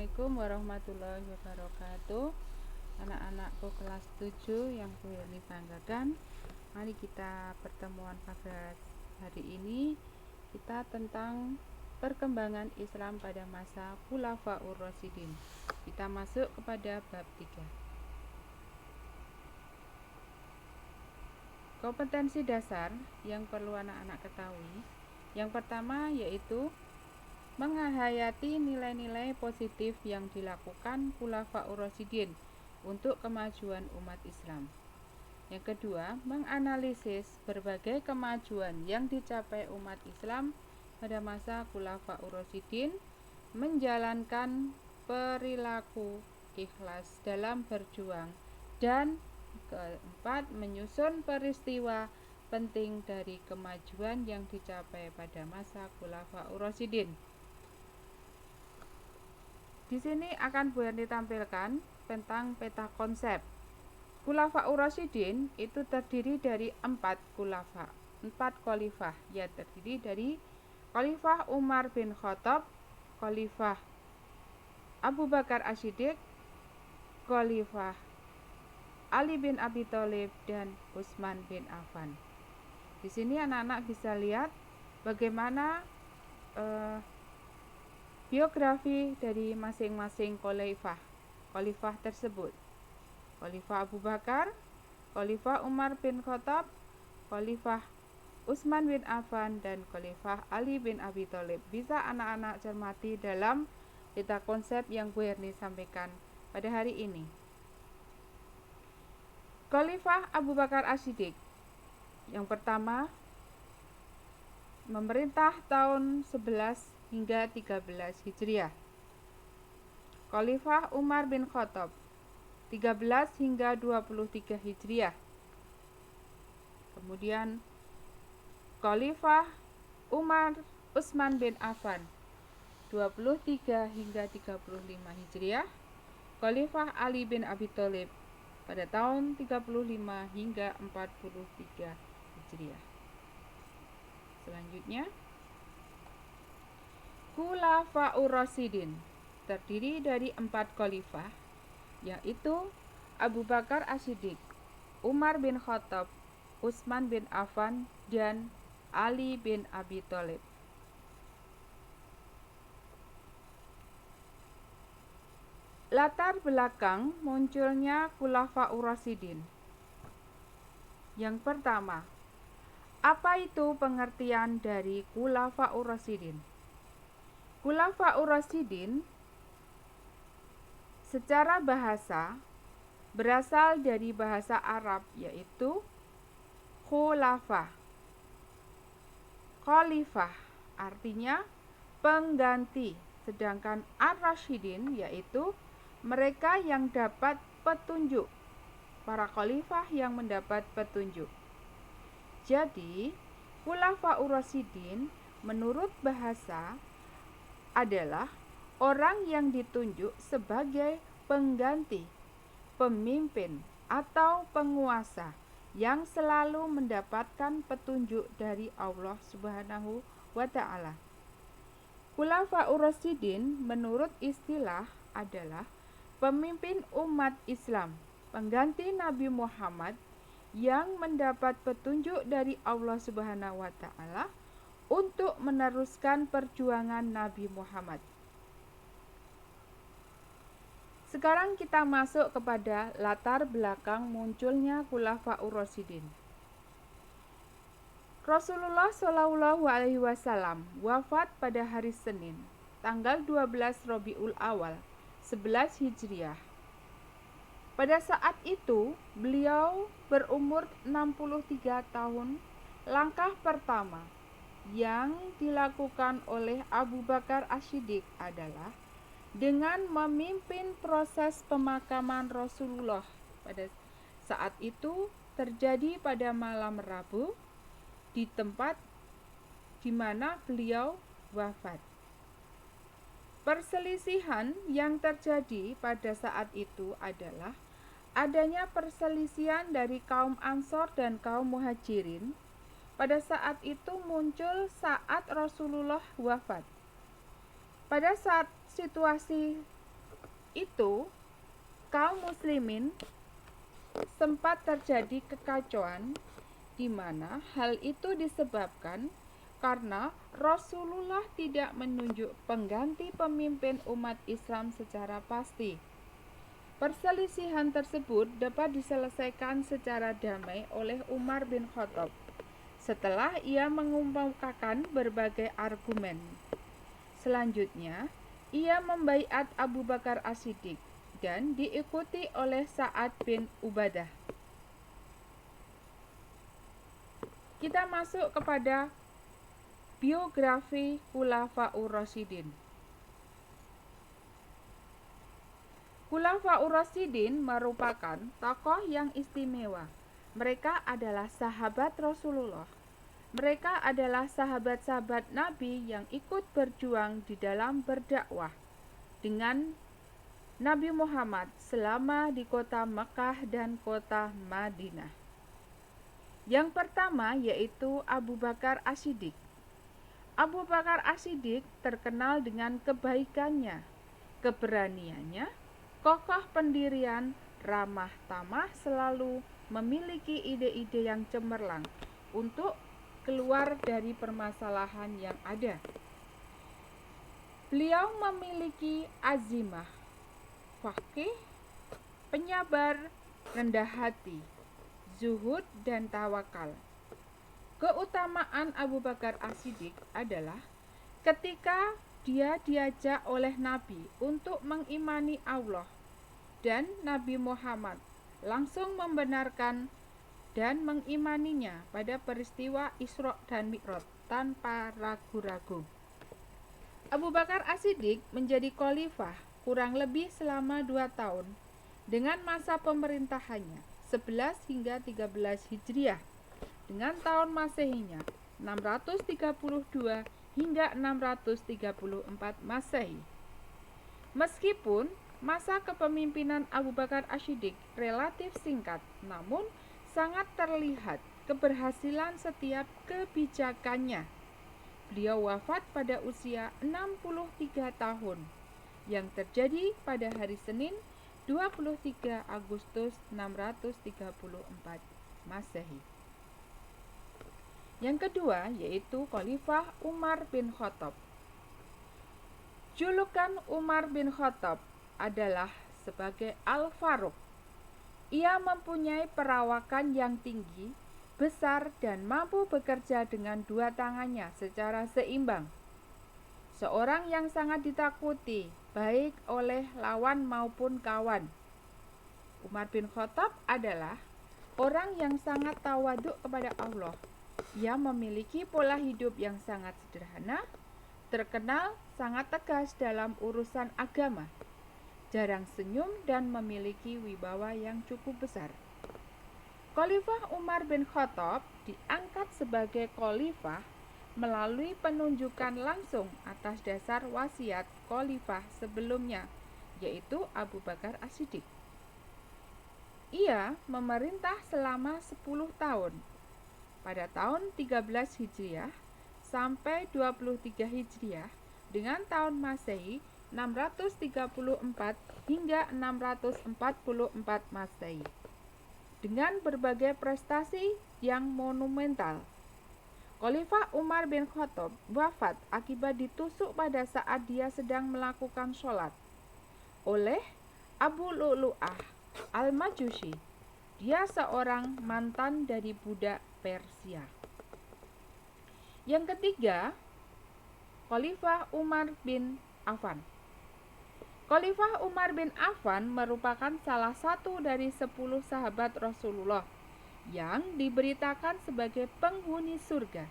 Assalamualaikum warahmatullahi wabarakatuh. Anak-anakku kelas 7 yang Bu Yeni banggakan, mari kita pertemuan pada hari ini kita tentang perkembangan Islam pada masa Khulafaur Rasyidin. Kita masuk kepada bab 3. Kompetensi dasar yang perlu anak-anak ketahui. Yang pertama yaitu menghayati nilai-nilai positif yang dilakukan Khulafaur Rasyidin untuk kemajuan umat Islam. Yang kedua, menganalisis berbagai kemajuan yang dicapai umat Islam pada masa Khulafaur Rasyidin, menjalankan perilaku ikhlas dalam berjuang, dan keempat, menyusun peristiwa penting dari kemajuan yang dicapai pada masa Khulafaur Rasyidin. Di sini akan Bu Erni tampilkan tentang peta konsep. Khulafaur Rasyidin itu terdiri dari 4 khalifah, ya, terdiri dari Khalifah Umar bin Khattab, Khalifah Abu Bakar As-Siddiq, Khalifah Ali bin Abi Thalib, dan Utsman bin Affan. Di sini anak-anak bisa lihat bagaimana biografi dari masing-masing khalifah tersebut. Khalifah Abu Bakar, Khalifah Umar bin Khattab, Khalifah Utsman bin Affan, dan Khalifah Ali bin Abi Thalib. Bisa anak-anak cermati dalam peta konsep yang Bu Erni sampaikan pada hari ini. Khalifah Abu Bakar As-Siddiq yang pertama memerintah tahun 11 hingga 13 Hijriah. Khalifah Umar bin Khattab 13 hingga 23 Hijriah. Kemudian Khalifah Utsman bin Affan 23 hingga 35 Hijriah. Khalifah Ali bin Abi Thalib pada tahun 35 hingga 43 Hijriah. Selanjutnya, Khulafaur Rasyidin terdiri dari 4 khalifah, yaitu Abu Bakar As-Siddiq, Umar bin Khattab, Utsman bin Affan, dan Ali bin Abi Thalib. Latar belakang munculnya Khulafaur Rasyidin. Yang pertama, apa itu pengertian dari Khulafaur Rasyidin? Khulafaur Rasyidin secara bahasa berasal dari bahasa Arab, yaitu khulafa. Khalifah artinya pengganti, sedangkan ar-rasyidin yaitu mereka yang dapat petunjuk, para khalifah yang mendapat petunjuk. Jadi, Khulafaur Rasyidin menurut bahasa adalah orang yang ditunjuk sebagai pengganti, pemimpin, atau penguasa yang selalu mendapatkan petunjuk dari Allah Subhanahu wa Ta'ala. Khulafaur Rasyidin menurut istilah adalah pemimpin umat Islam, pengganti Nabi Muhammad yang mendapat petunjuk dari Allah Subhanahu wa Ta'ala untuk meneruskan perjuangan Nabi Muhammad. Sekarang kita masuk kepada latar belakang munculnya Khulafaur Rasyidin. Rasulullah Shallallahu Alaihi Wasallam wafat pada hari Senin, tanggal 12 Rabiul Awal 11 Hijriah. Pada saat itu, beliau berumur 63 tahun. Langkah pertama yang dilakukan oleh Abu Bakar As-Siddiq adalah dengan memimpin proses pemakaman Rasulullah. Pada saat itu terjadi pada malam Rabu di tempat di mana beliau wafat. Perselisihan yang terjadi pada saat itu adalah adanya perselisihan dari kaum Ansor dan kaum Muhajirin. Pada saat itu muncul saat Rasulullah wafat. Pada saat situasi itu kaum muslimin sempat terjadi kekacauan, di mana hal itu disebabkan karena Rasulullah tidak menunjuk pengganti pemimpin umat Islam secara pasti. Perselisihan tersebut dapat diselesaikan secara damai oleh Umar bin Khattab setelah ia mengemukakan berbagai argumen. Selanjutnya, ia membaiat Abu Bakar As-Siddiq dan diikuti oleh Sa'ad bin Ubadah. Kita masuk kepada biografi Khulafaur Rasyidin. Khulafaur Rasyidin merupakan tokoh yang istimewa. Mereka adalah sahabat Rasulullah. Mereka adalah sahabat-sahabat Nabi yang ikut berjuang di dalam berdakwah dengan Nabi Muhammad selama di kota Mekah dan kota Madinah. Yang pertama yaitu Abu Bakar As-Siddiq. Abu Bakar As-Siddiq terkenal dengan kebaikannya, keberaniannya, kokoh pendirian, ramah tamah, selalu memiliki ide-ide yang cemerlang untuk keluar dari permasalahan yang ada. Beliau memiliki azimah, faqih, penyabar, rendah hati, zuhud, dan tawakal. Keutamaan Abu Bakar As-Siddiq adalah ketika dia diajak oleh Nabi untuk mengimani Allah dan Nabi Muhammad, langsung membenarkan dan mengimaninya pada peristiwa Isra dan Mi'raj tanpa ragu-ragu. Abu Bakar As-Siddiq menjadi khalifah kurang lebih selama 2 tahun dengan masa pemerintahannya 11 hingga 13 Hijriah dengan tahun Masehinya 632 hingga 634 Masehi. Meskipun masa kepemimpinan Abu Bakar As-Siddiq relatif singkat, namun sangat terlihat keberhasilan setiap kebijakannya. Beliau wafat pada usia 63 tahun yang terjadi pada hari Senin 23 Agustus 634 Masehi. Yang kedua yaitu Khalifah Umar bin Khattab. Julukan Umar bin Khattab adalah sebagai Al-Faruq. Ia mempunyai perawakan yang tinggi, besar, dan mampu bekerja dengan 2 tangannya secara seimbang. Seorang yang sangat ditakuti, baik oleh lawan maupun kawan. Umar bin Khattab adalah orang yang sangat tawaduk kepada Allah. Ia memiliki pola hidup yang sangat sederhana, terkenal sangat tegas dalam urusan agama, jarang senyum, dan memiliki wibawa yang cukup besar. Khalifah Umar bin Khattab diangkat sebagai khalifah melalui penunjukan langsung atas dasar wasiat khalifah sebelumnya, yaitu Abu Bakar As-Siddiq. Ia memerintah selama 10 tahun, pada tahun 13 Hijriah sampai 23 Hijriah dengan tahun Masehi 634 hingga 644 Masehi, dengan berbagai prestasi yang monumental. Khalifah Umar bin Khattab wafat akibat ditusuk pada saat dia sedang melakukan sholat oleh Abu Lu'lu'ah Al-Majusi. Dia seorang mantan dari budak Persia. Yang ketiga, Khalifah Umar bin Affan. Khalifah Umar bin Affan merupakan salah satu dari 10 sahabat Rasulullah yang diberitakan sebagai penghuni surga.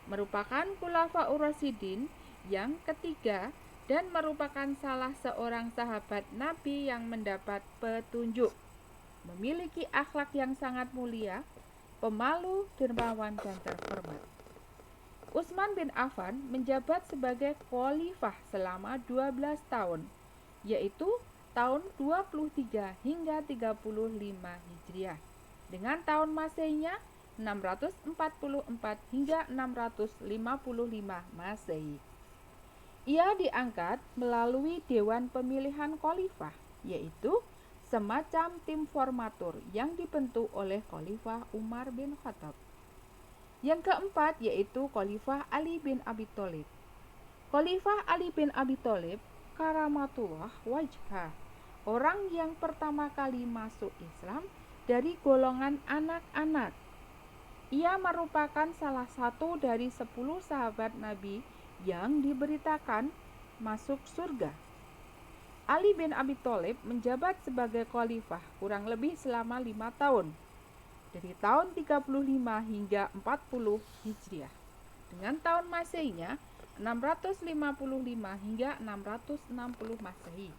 Merupakan Khulafaur Rasyidin yang ketiga dan merupakan salah seorang sahabat Nabi yang mendapat petunjuk. Memiliki akhlak yang sangat mulia, pemalu, dermawan, dan terhormat. Utsman bin Affan menjabat sebagai khalifah selama 12 tahun, yaitu tahun 23 hingga 35 Hijriah, dengan tahun Masehinya 644 hingga 655 Masehi. Ia diangkat melalui Dewan Pemilihan Khalifah, yaitu semacam tim formatur yang dibentuk oleh Khalifah Umar bin Khattab. Yang keempat yaitu Khalifah Ali bin Abi Thalib. Khalifah Ali bin Abi Thalib karamatullah wajhah, orang yang pertama kali masuk Islam dari golongan anak-anak. Ia merupakan salah satu dari 10 sahabat Nabi yang diberitakan masuk surga. Ali bin Abi Thalib menjabat sebagai khalifah kurang lebih selama 5 tahun, dari tahun 35 hingga 40 Hijriah, dengan tahun Masehinya 655 hingga 660 Masehi.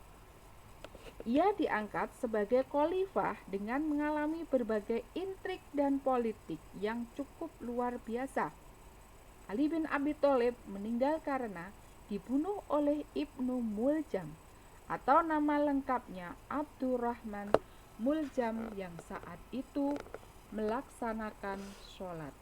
Ia diangkat sebagai khalifah dengan mengalami berbagai intrik dan politik yang cukup luar biasa. Ali bin Abi Thalib meninggal karena dibunuh oleh Ibnu Muljam, atau nama lengkapnya Abdurrahman Muljam, yang saat itu melaksanakan sholat.